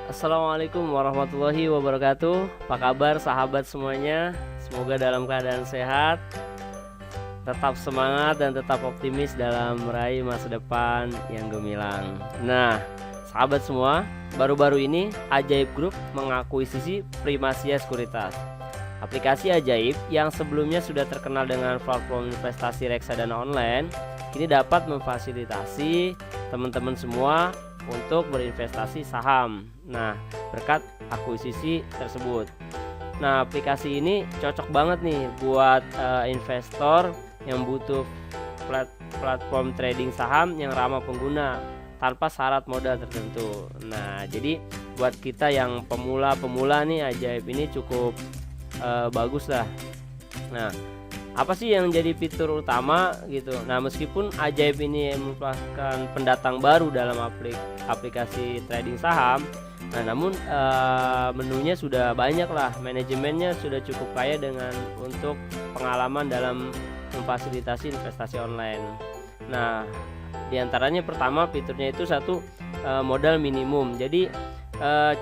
Assalamualaikum warahmatullahi wabarakatuh. Apa kabar sahabat semuanya? Semoga dalam keadaan sehat, tetap semangat dan tetap optimis dalam meraih masa depan yang gemilang. Nah, sahabat semua, baru-baru ini Ajaib Group mengakuisisi Primasia Sekuritas. Aplikasi ajaib yang sebelumnya sudah terkenal dengan platform investasi reksadana online, kini dapat memfasilitasi teman-teman semua untuk berinvestasi saham. Nah, berkat akuisisi tersebut. Nah, aplikasi ini cocok banget nih buat investor yang butuh platform trading saham yang ramah pengguna tanpa syarat modal tertentu. Nah, jadi buat kita yang pemula-pemula nih, Ajaib ini cukup bagus lah. Nah, apa sih yang jadi fitur utama gitu? Nah, meskipun Ajaib ini merupakan pendatang baru dalam aplikasi trading saham, nah namun menunya sudah banyak lah, manajemennya sudah cukup kaya dengan untuk pengalaman dalam memfasilitasi investasi online. Nah, diantaranya pertama fiturnya itu satu, modal minimum. Jadi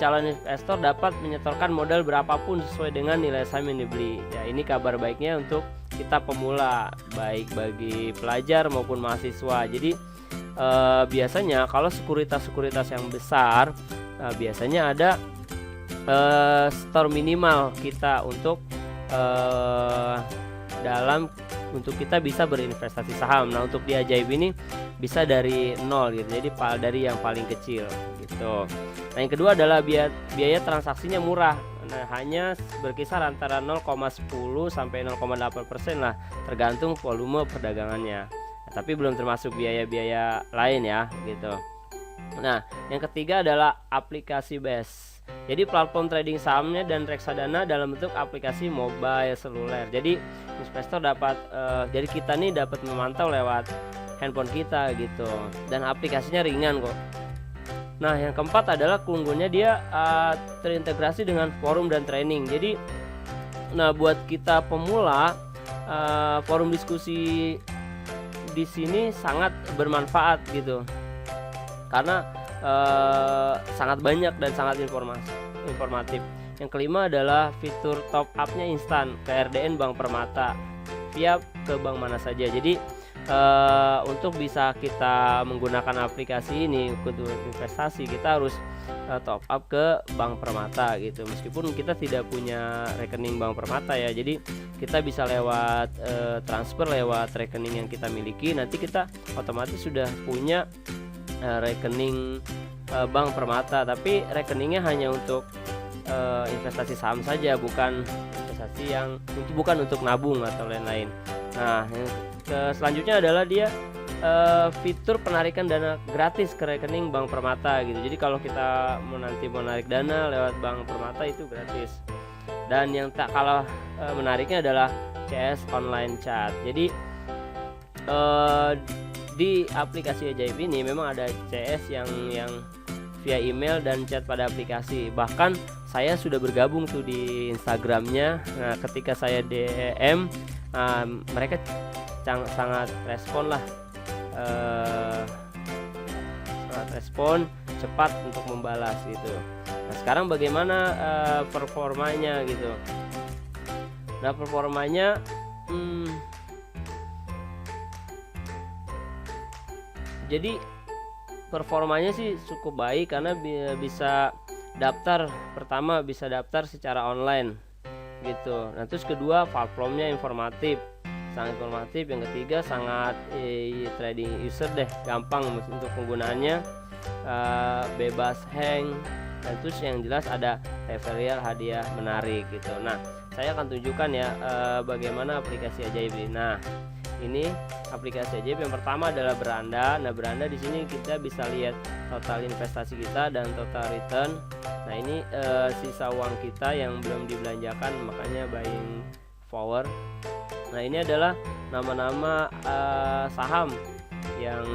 calon investor dapat menyetorkan modal berapapun sesuai dengan nilai saham yang dibeli. Ya, ini kabar baiknya untuk kita pemula, baik bagi pelajar maupun mahasiswa. Jadi biasanya kalau sekuritas yang besar, biasanya ada store minimal kita untuk untuk kita bisa berinvestasi saham. Nah, untuk di Ajaib ini bisa dari nol gitu, jadi dari yang paling kecil gitu. Nah, yang kedua adalah biaya transaksinya murah. Nah, hanya berkisar antara 0,10 sampai 0,8% lah, tergantung volume perdagangannya. Nah, tapi belum termasuk biaya-biaya lain ya gitu. Nah, yang ketiga adalah aplikasi base. Jadi platform trading sahamnya dan reksadana dalam bentuk aplikasi mobile seluler. Jadi investor jadi kita nih dapat memantau lewat handphone kita gitu, dan aplikasinya ringan kok. Nah, yang keempat adalah keunggulannya dia terintegrasi dengan forum dan training. Jadi, nah buat kita pemula, forum diskusi di sini sangat bermanfaat gitu, karena sangat banyak dan sangat informatif. Yang kelima adalah fitur top up-nya instan ke RDN Bank Permata via ke bank mana saja. Jadi untuk bisa kita menggunakan aplikasi ini untuk investasi, kita harus top up ke Bank Permata gitu. Meskipun kita tidak punya rekening Bank Permata ya, jadi kita bisa lewat transfer lewat rekening yang kita miliki. Nanti kita otomatis sudah punya rekening Bank Permata, tapi rekeningnya hanya untuk investasi saham saja, bukan untuk nabung atau lain-lain. Nah, selanjutnya adalah dia fitur penarikan dana gratis ke rekening Bank Permata gitu. Jadi kalau kita mau narik dana lewat Bank Permata itu gratis. Dan yang tak kalah menariknya adalah CS online chat. Jadi di aplikasi Ajaib ini memang ada CS yang via email dan chat pada aplikasi. Bahkan saya sudah bergabung tuh di Instagramnya. Nah, ketika saya DM, mereka sangat respon lah, sangat respon cepat untuk membalas gitu. Nah, sekarang bagaimana performanya gitu? Nah, performanya jadi performanya sih cukup baik, karena bisa daftar secara online gitu. Nah, terus kedua, platformnya sangat informatif. Yang ketiga, sangat trading user deh, gampang untuk penggunaannya, bebas hang. Dan terus yang jelas ada referral hadiah menarik gitu. Nah, saya akan tunjukkan ya bagaimana aplikasi Ajaib ini. Nah, ini aplikasi Ajaib yang pertama adalah Beranda. Nah, Beranda di sini kita bisa lihat total investasi kita dan total return. Nah, ini sisa uang kita yang belum dibelanjakan, makanya buying power. Nah, ini adalah nama-nama saham yang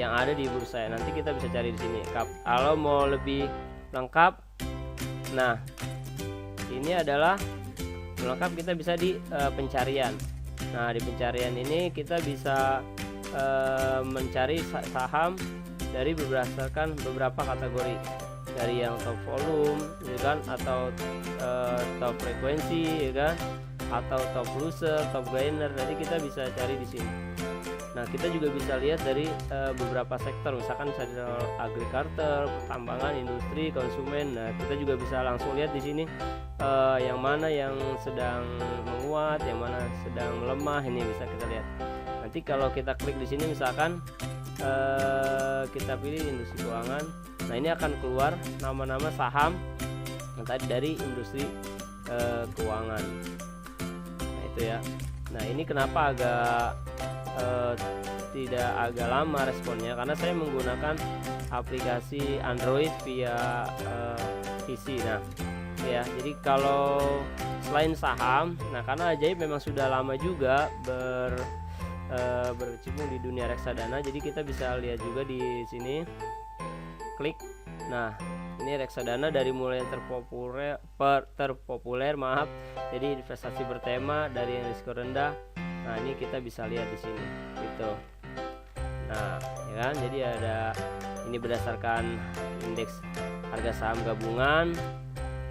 ada di bursa. Nanti kita bisa cari di sini. Kalau mau lebih lengkap, nah ini adalah lengkap, kita bisa di pencarian. Nah, di pencarian ini kita bisa mencari saham dari berdasarkan beberapa kategori, dari yang top volume ya kan, atau top frekuensi ya kan, atau top loser, top gainer. Nanti kita bisa cari di sini. Nah, kita juga bisa lihat dari beberapa sektor, misalkan sektor agrikultur, pertambangan, industri, konsumen. Nah, kita juga bisa langsung lihat di sini yang mana yang sedang menguat, yang mana sedang melemah. Ini bisa kita lihat. Nanti kalau kita klik di sini, misalkan kita pilih industri keuangan. Nah, ini akan keluar nama-nama saham yang tadi dari industri keuangan. Nah, itu ya. Nah, ini kenapa tidak agak lama responnya, karena saya menggunakan aplikasi Android via PC. Nah ya, jadi kalau selain saham, nah karena Ajaib memang sudah lama juga berkecimpung di dunia reksadana, jadi kita bisa lihat juga di sini, klik. Nah, ini reksadana dari mulai yang terpopuler maaf, jadi investasi bertema, dari yang risiko rendah. Nah, ini kita bisa lihat di sini gitu. Nah, ya kan, jadi ada ini berdasarkan indeks harga saham gabungan.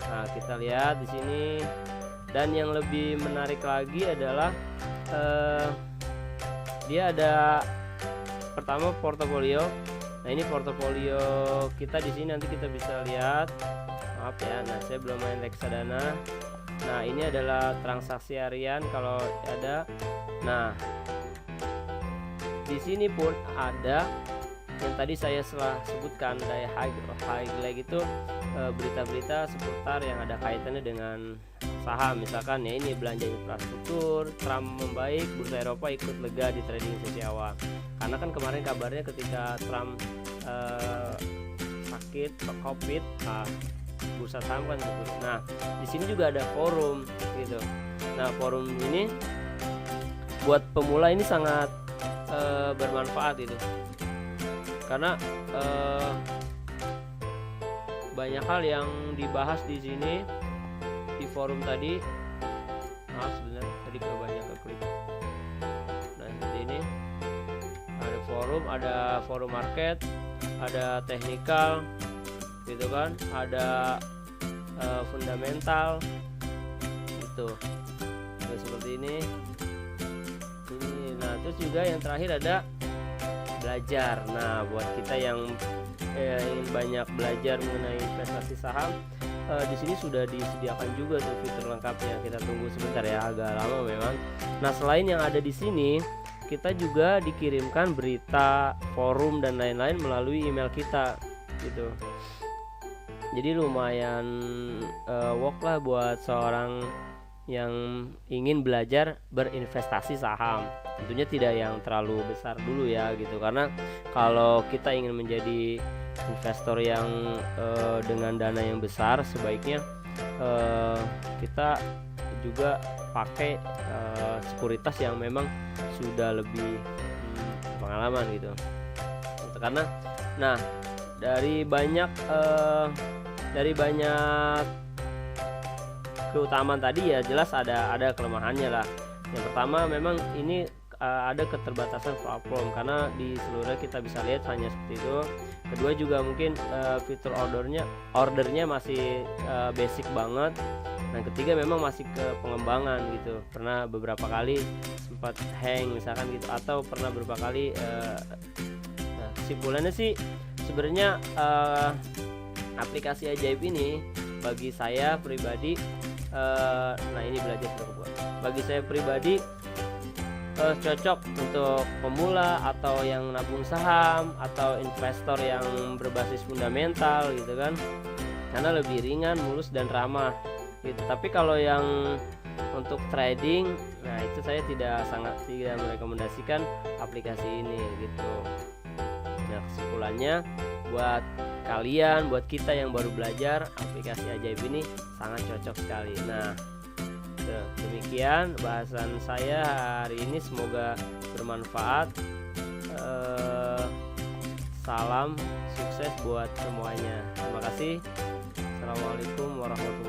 Nah, kita lihat di sini. Dan yang lebih menarik lagi adalah dia ada pertama portofolio. Nah, ini portofolio kita di sini, nanti kita bisa lihat. Maaf ya, nah saya belum main reksadana. Nah, ini adalah transaksi harian kalau ada. Nah, di sini pun ada yang tadi saya sebutkan, dari highlight itu berita-berita seputar yang ada kaitannya dengan saham. Misalkan ya, ini belanja infrastruktur, Trump membaik, bursa Eropa ikut lega di trading sesi awal. Karena kan kemarin kabarnya ketika Trump sakit COVID, bursa saham kan turun. Nah, di sini juga ada forum gitu. Nah, forum ini buat pemula ini sangat bermanfaat gitu, karena banyak hal yang dibahas di sini di forum tadi. Maaf sebenarnya tadi banyak keklik. Nah, seperti ini ada forum market, ada teknikal gitu kan, ada fundamental gitu. Nah, seperti ini. Nah, terus juga yang terakhir ada belajar. Nah, buat kita yang ingin banyak belajar mengenai investasi saham, di sini sudah disediakan juga tuh fitur lengkapnya. Kita tunggu sebentar ya, agak lama memang. Nah, selain yang ada di sini, kita juga dikirimkan berita, forum dan lain-lain melalui email kita gitu. Jadi lumayan work lah buat seorang yang ingin belajar berinvestasi saham. Tentunya tidak yang terlalu besar dulu ya gitu, karena kalau kita ingin menjadi investor yang dengan dana yang besar, sebaiknya kita juga pakai sekuritas yang memang sudah lebih pengalaman gitu. Karena nah, dari banyak keutamaan tadi ya, jelas ada kelemahannya lah. Yang pertama, memang ini ada keterbatasan platform, karena di seluruhnya kita bisa lihat hanya seperti itu. Kedua juga mungkin fitur ordernya masih basic banget. Dan ketiga, memang masih ke pengembangan gitu. Pernah beberapa kali sempat hang misalkan gitu, atau pernah beberapa kali nah, kesimpulannya sih sebenarnya aplikasi Ajaib ini bagi saya pribadi, nah ini belajar terbuat, bagi saya pribadi cocok untuk pemula atau yang nabung saham atau investor yang berbasis fundamental gitu kan, karena lebih ringan, mulus dan ramah gitu. Tapi kalau yang untuk trading, nah itu saya tidak merekomendasikan aplikasi ini gitu. Nah, kesimpulannya buat kalian, buat kita yang baru belajar, aplikasi Ajaib ini sangat cocok sekali. Nah, demikian bahasan saya hari ini, semoga bermanfaat. Salam sukses buat semuanya. Terima kasih. Assalamualaikum warahmatullahi wabarakatuh.